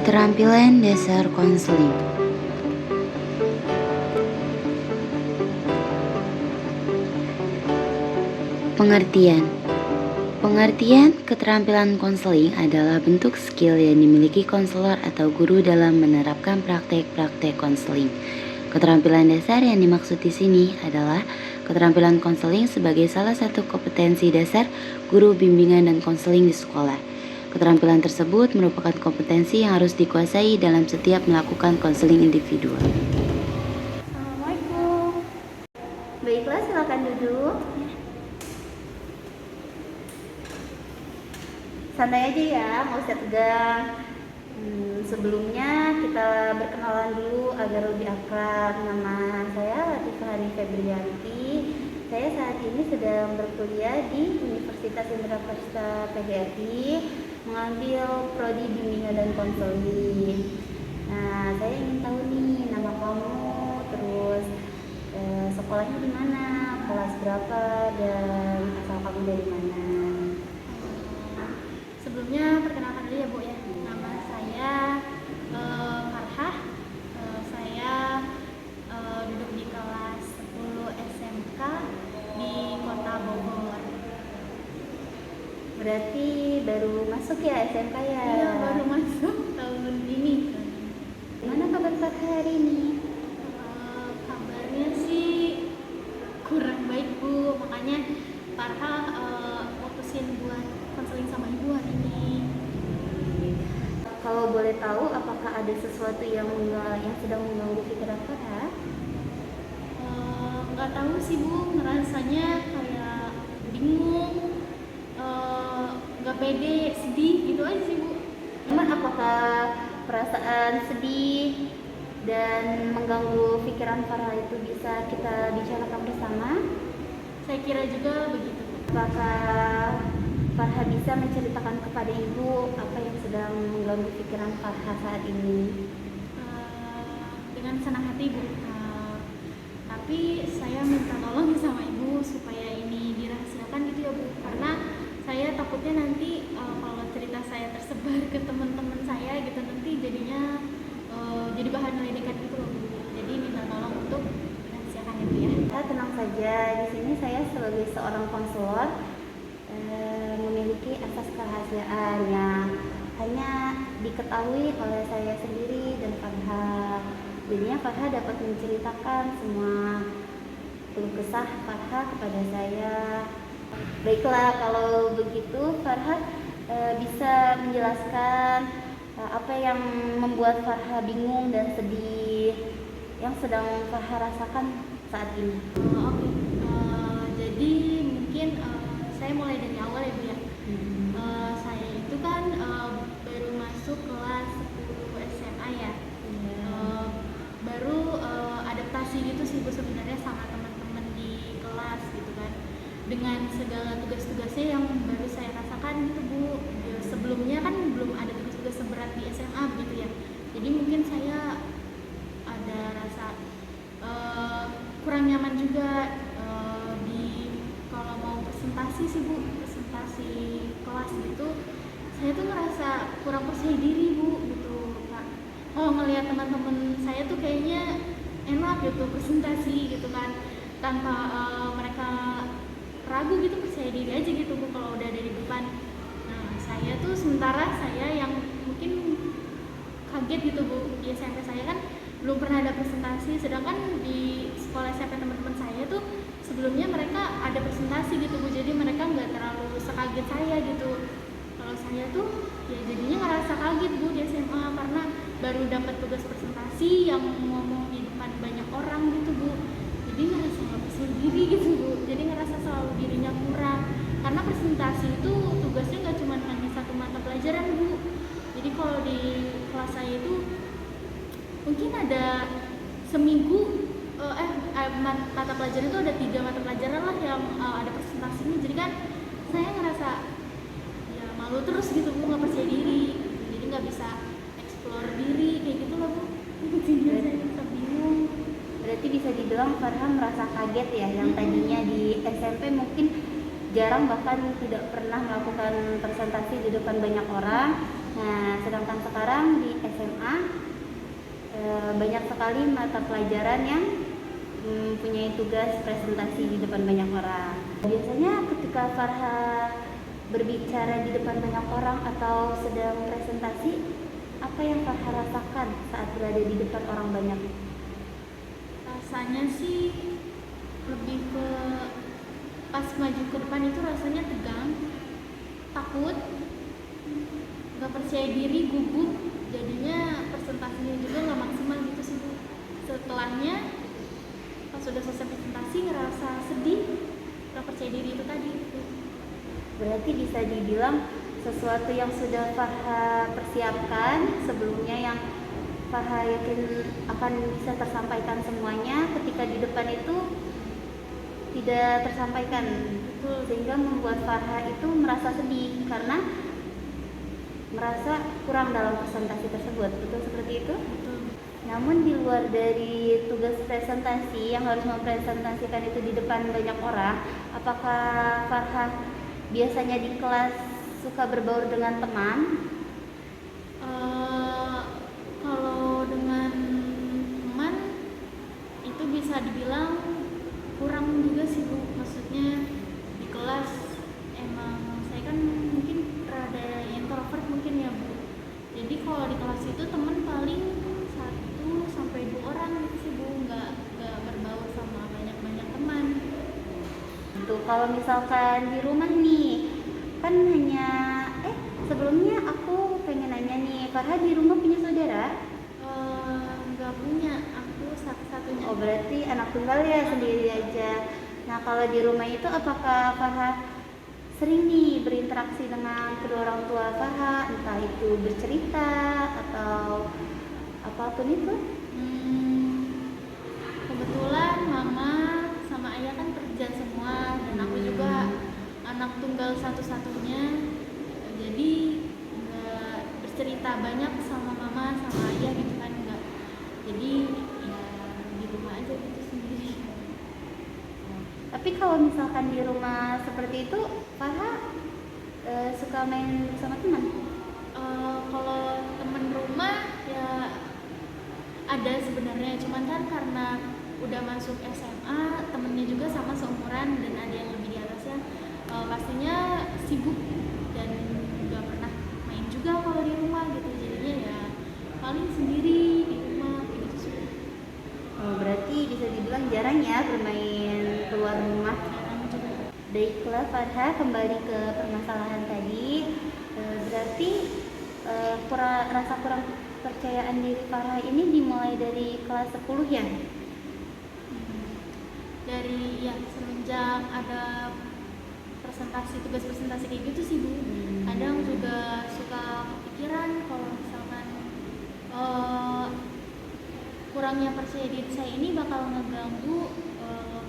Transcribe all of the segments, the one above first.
Keterampilan dasar konseling. Pengertian. Pengertian keterampilan konseling adalah bentuk skill yang dimiliki konselor atau guru dalam menerapkan praktek-praktek konseling. Keterampilan dasar yang dimaksud di sini adalah keterampilan konseling sebagai salah satu kompetensi dasar guru bimbingan dan konseling di sekolah. Keterampilan tersebut merupakan kompetensi yang harus dikuasai dalam setiap melakukan konseling individual. Assalamualaikum. Baiklah, silakan duduk. Santai aja ya, nggak usah tegang. Sebelumnya kita berkenalan dulu agar lebih akrab. Nama saya Latifah Hani Febrianti. Saya saat ini sedang berkuliah di Universitas Indraprasta PGRI, mengambil prodi bimbingan dan konseling. Nah, saya ingin tahu nih nama kamu, terus sekolahnya di mana, kelas berapa, dan asal kamu dari mana. Sebelumnya perkenalkan dulu ya Bu ya. Nama saya Farhah. Saya duduk di kelas 10 SMK di Kota Bogor. Berarti baru masuk ya SMK ya? Iya, baru masuk tahun ini. Gimana kabar Farhah hari ini? Kabarnya sih kurang baik Bu, makanya Farhah mutusin buat konseling sama Ibu hari ini. Kalau boleh tahu, apakah ada sesuatu yang sedang mengganggu pikiran Farhah? Nggak tahu sih Bu, ngerasanya kayak bingung, nggak pede, sedih gitu aja sih Bu. Cuman apakah perasaan sedih dan mengganggu pikiran Farhah itu bisa kita bicarakan bersama? Saya kira juga begitu. Apakah Farhah bisa menceritakan kepada ibu apa yang sedang mengganggu pikiran Farhah saat ini? Dengan senang hati Bu. Tapi saya minta tolong sama Ibu supaya ini dirahasiakan gitu ya Bu, karena saya takutnya nanti kalau cerita saya tersebar ke teman-teman saya gitu, nanti jadinya jadi bahan ledekan gitu loh Bu. Jadi minta tolong untuk dirahasiakan itu ya. Tenang saja, di sini saya sebagai seorang konselor memiliki asas kerahasiaan yang hanya diketahui oleh saya sendiri dan Farhah. Jadinya Farhah dapat menceritakan semua keluh kesah Farhah kepada saya. Baiklah, kalau begitu Farhah bisa menjelaskan apa yang membuat Farhah bingung dan sedih yang sedang Farhah rasakan saat ini. Oke. Jadi mungkin saya mulai dari awal ya Bu ya. Saya itu kan baru masuk kelas 10 SMA ya. Baru adaptasi gitu sih Bu sebenarnya sama teman-teman di kelas gitu kan, dengan segala tugas-tugasnya yang baru saya rasakan gitu Bu. Sebelumnya kan belum ada tugas-tugas seberat di SMA gitu ya, jadi mungkin saya ada rasa kurang nyaman juga di kalau mau presentasi sih Bu, presentasi kelas gitu. Saya tuh ngerasa kurang percaya diri Bu gitu Kak. Ngelihat teman-teman saya tuh kayaknya enak gitu presentasi gitu kan, tanpa mereka ragu gitu, percaya diri aja gitu Bu kalau udah ada di depan. Nah saya tuh sementara saya yang mungkin kaget gitu Bu, di SMP saya kan belum pernah ada presentasi, sedangkan di sekolah SMP teman-teman saya tuh sebelumnya mereka ada presentasi gitu Bu, jadi mereka nggak terlalu sekaget saya gitu. Kalau saya tuh ya jadinya ngerasa kaget Bu di SMA karena baru dapat tugas presentasi yang ngomong di depan banyak orang gitu Bu, jadi ngerasa nggak percaya diri gitu Bu, jadi ngerasa selalu dirinya kurang karena presentasi itu tugasnya nggak cuma hanya satu mata pelajaran Bu. Jadi kalau di kelas saya itu mungkin ada seminggu mata pelajaran itu ada 3 mata pelajaran lah yang ada presentasinya, jadi kan saya ngerasa ya malu terus gitu Bu, nggak percaya diri, jadi nggak bisa explore diri kayak gitu loh Bu. Jadi saya bisa bingung. Berarti bisa dibilang Farhah merasa kaget ya, yang tadinya di SMP mungkin jarang bahkan tidak pernah melakukan presentasi di depan banyak orang. Nah, sedangkan sekarang di SMA banyak sekali mata pelajaran yang mempunyai tugas presentasi di depan banyak orang. Biasanya ketika Farha berbicara di depan banyak orang atau sedang presentasi, apa yang Farha rasakan saat berada di depan orang banyak? Rasanya sih lebih ke pas maju ke depan itu rasanya tegang, takut, nggak percaya diri, gugup, jadinya presentasinya juga nggak maksimal gitu sih Bu. Setelahnya pas sudah selesai presentasi ngerasa sedih, nggak percaya diri itu tadi gitu. Berarti bisa dibilang sesuatu yang sudah Farha persiapkan sebelumnya, yang Farha yakin akan bisa tersampaikan semuanya, ketika di depan itu tidak tersampaikan. Betul. Sehingga membuat Farha itu merasa sedih karena merasa kurang dalam presentasi tersebut. Betul seperti itu? Betul. Namun di luar dari tugas presentasi yang harus mempresentasikan itu di depan banyak orang, apakah Farha biasanya di kelas suka berbaur dengan teman? Kalau dengan teman itu bisa dibilang kurang juga sih Bu. Maksudnya di kelas emang saya kan mungkin rada introvert mungkin ya Bu. Jadi kalau di kelas itu teman paling 1-2 orang gitu sih Bu, nggak berbaur sama banyak teman. Tuh, kalau misalkan di rumah nih, kan hanya sebelumnya aku pengen nanya nih, Farha di rumah punya saudara? Nggak punya, aku satu-satunya. Oh, berarti anak tunggal ya, sendiri aja. Nah, kalau di rumah itu apakah Farha sering nih berinteraksi dengan kedua orang tua Farha, entah itu bercerita atau apapun itu? Kebetulan mama sama ayah kan kerja semua dan aku juga anak tunggal satu-satunya, jadi nggak bercerita banyak sama mama sama ayah gitu kan, nggak. Jadi ya di rumah aja gitu sendiri. Tapi kalau misalkan di rumah seperti itu, Farha suka main bersama teman? Kalau temen rumah ya ada sebenarnya, cuman kan karena udah masuk SMA, temennya juga sama seumuran dan ada yang lebih di atasnya, pastinya sibuk dan nggak pernah main juga kalau di rumah gitu, jadinya ya paling sendiri di rumah gitu sih. Oh, berarti bisa dibilang jarang ya bermain keluar rumah. Jarang juga. Baiklah Farha, kembali ke permasalahan tadi. Berarti rasa kurang percayaan diri Farha ini dimulai dari kelas 10 ya? Dari ya semenjak ada tugas presentasi kayak gitu sih Bu. Kadang juga suka kepikiran kalau misalkan kurangnya percaya diri saya ini bakal ngeganggu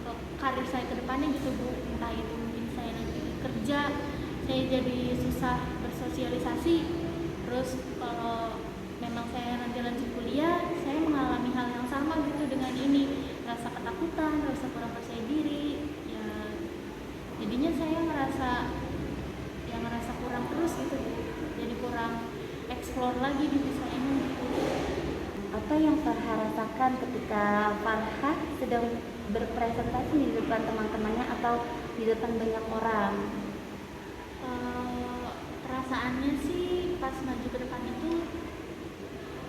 ke karir saya ke depannya gitu Bu. Entah itu mungkin saya nanti kerja, saya jadi susah bersosialisasi. Terus kalau memang saya nanti lanjut kuliah, saya mengalami hal yang sama gitu dengan ini, rasa ketakutan, rasa kurang percaya diri, ya jadinya saya ngerasa kurang terus gitu, jadi kurang explore lagi diri saya ini. Apa yang Farha rasakan ketika Farha sedang berpresentasi di depan teman-temannya atau di depan banyak orang? Perasaannya sih pas maju ke depan itu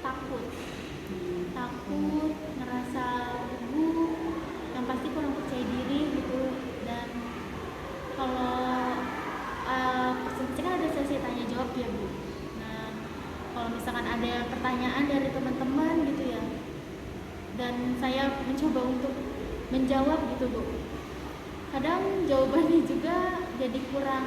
takut, ngerasa gugup, yang pasti kurang percaya diri gitu. Dan kalau presentasi kan ada sesi tanya jawab ya Bu. Nah kalau misalkan ada pertanyaan dari teman-teman gitu ya, dan saya mencoba untuk menjawab gitu Bu, kadang jawabannya juga jadi kurang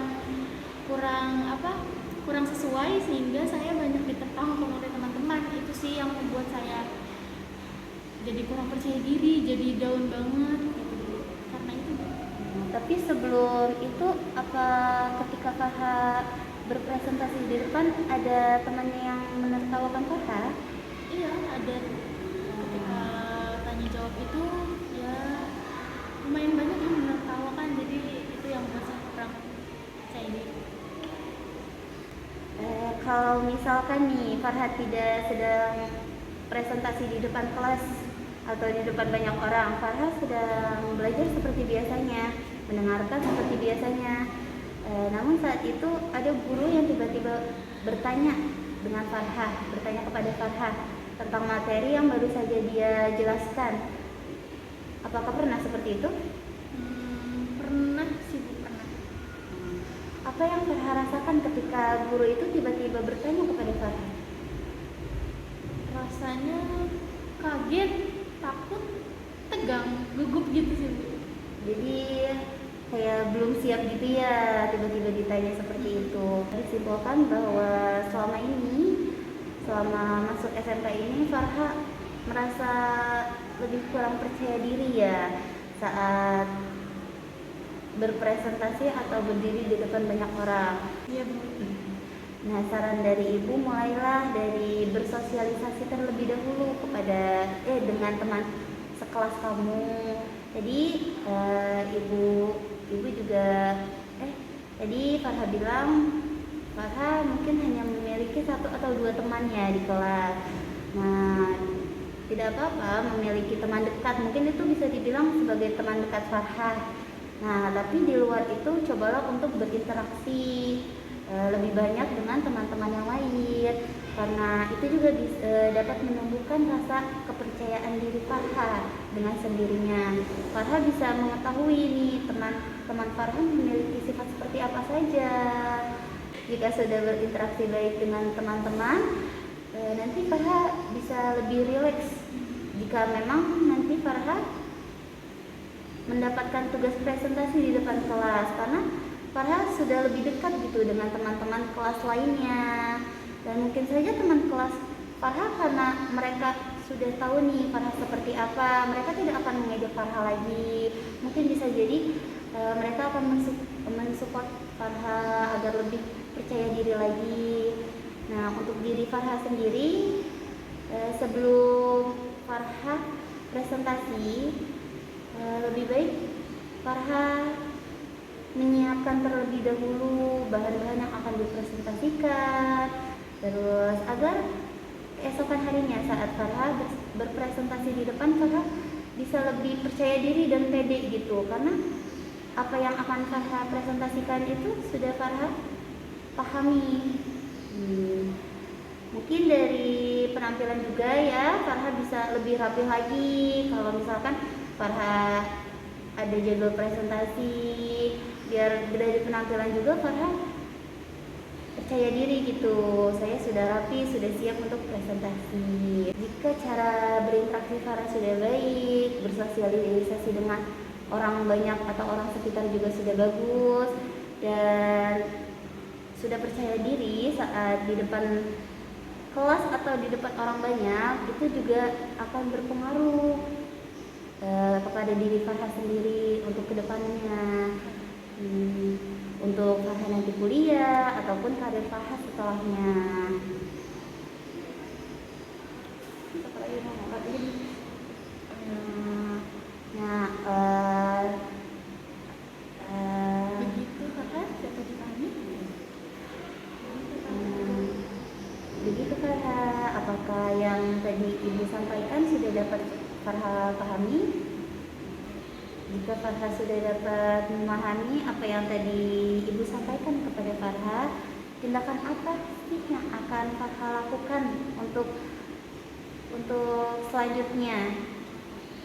sesuai, sehingga saya banyak ditertawakan oleh teman-teman. Itu sih yang membuat saya jadi kurang percaya diri, jadi down banget gitu karena itu. Tapi sebelum itu, apa ketika Farha berpresentasi di depan ada temannya yang menertawakan Farha? Iya, ada. Ketika tanya jawab itu ya lumayan banyak yang menertawakan, jadi itu yang membuat saya kurang saya diri. Kalau misalkan nih Farha tidak sedang presentasi di depan kelas atau di depan banyak orang, Farha sedang belajar seperti biasanya, mendengarkan seperti biasanya. Namun saat itu ada guru yang tiba-tiba bertanya kepada Farha tentang materi yang baru saja dia jelaskan. Apakah pernah seperti itu? Pernah sih Bu, pernah. Apa yang Farha rasakan ketika guru itu tiba-tiba bertanya kepada Farha? Rasanya kaget, takut, tegang, gugup gitu sih Bu. Jadi kayak belum siap gitu ya, tiba-tiba ditanya seperti itu. Disimpulkan bahwa selama masuk SMK ini Farha merasa lebih kurang percaya diri ya saat berpresentasi atau berdiri di depan banyak orang. Iya Bu. Nah, saran dari ibu mulailah dari bersosialisasi terlebih dahulu kepada dengan teman sekelas kamu. Jadi ibu juga tadi Farha bilang Farha mungkin hanya memiliki 1 atau 2 temannya di kelas. Nah, tidak apa-apa memiliki teman dekat, mungkin itu bisa dibilang sebagai teman dekat Farha. Nah, tapi di luar itu cobalah untuk berinteraksi lebih banyak dengan teman-teman yang lain, karena itu juga dapat menumbuhkan rasa kepercayaan diri Farha dengan sendirinya. Farha bisa mengetahui nih teman-teman Farha memiliki sifat seperti apa saja. Jika sudah berinteraksi baik dengan teman-teman, nanti Farha bisa lebih rileks. Jika memang nanti Farha mendapatkan tugas presentasi di depan kelas, karena Farha sudah lebih dekat gitu dengan teman-teman kelas lainnya, dan mungkin saja teman kelas Farha karena mereka sudah tahu nih Farha seperti apa, mereka tidak akan mengejek Farha lagi. Mungkin bisa jadi mereka akan mensupport Farha agar lebih percaya diri lagi. Nah, untuk diri Farha sendiri, sebelum Farha presentasi, lebih baik Farha menyiapkan terlebih dahulu bahan-bahan yang akan dipresentasikan, terus agar keesokan harinya saat Farha berpresentasi di depan, Farha bisa lebih percaya diri dan pede gitu, karena apa yang akan Farha presentasikan itu sudah Farha pahami. Mungkin dari penampilan juga ya Farha bisa lebih rapi lagi. Kalau misalkan Farha ada jadwal presentasi, biar dari penampilan juga Farha percaya diri gitu, saya sudah rapi, sudah siap untuk presentasi. Jika cara berinteraksi Farha sudah baik, bersosialisasi dengan orang banyak atau orang sekitar juga sudah bagus, dan sudah percaya diri saat di depan kelas atau di depan orang banyak, itu juga akan berpengaruh kepada diri Farha sendiri untuk kedepannya, untuk Farha nanti kuliah ataupun karir Farha setelahnya. Begitu Kakak dapat dipahami? Begitu Farha, apakah yang tadi Ibu sampaikan sudah dapat Farha pahami? Jika Farha sudah dapat memahami apa yang tadi Ibu sampaikan kepada Farha, tindakan apa sih yang akan Farha lakukan untuk selanjutnya?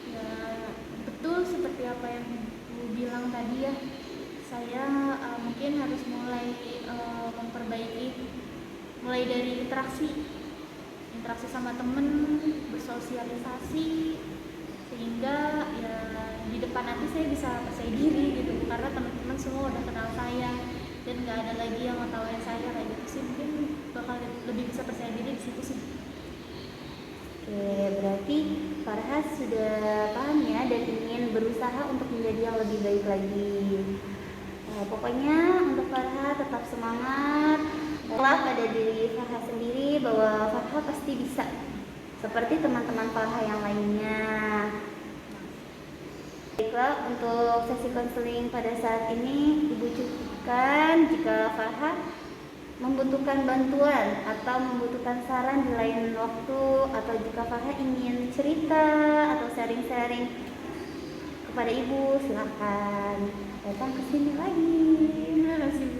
Ya, betul seperti apa yang Ibu bilang tadi ya. Saya mungkin harus mulai memperbaiki, mulai dari interaksi sama temen, bersosialisasi, sehingga ya di depan nanti saya bisa percaya diri gitu, karena teman-teman semua udah kenal saya dan nggak ada lagi yang ngetawain saya kayak gitu sih. Mungkin bakal lebih bisa percaya diri di situ sih. Oke, berarti Farha sudah paham ya dan ingin berusaha untuk menjadi yang lebih baik lagi. Pokoknya untuk Farha tetap semangat, tetap pada diri Farha sendiri bahwa Farha pasti bisa seperti teman-teman Farha yang lainnya. Baiklah, untuk sesi konseling pada saat ini Ibu cukupkan. Jika Farha membutuhkan bantuan atau membutuhkan saran di lain waktu, atau jika Farha ingin cerita atau sharing-sharing kepada Ibu, silahkan datang ke sini lagi. Terima kasih Bu.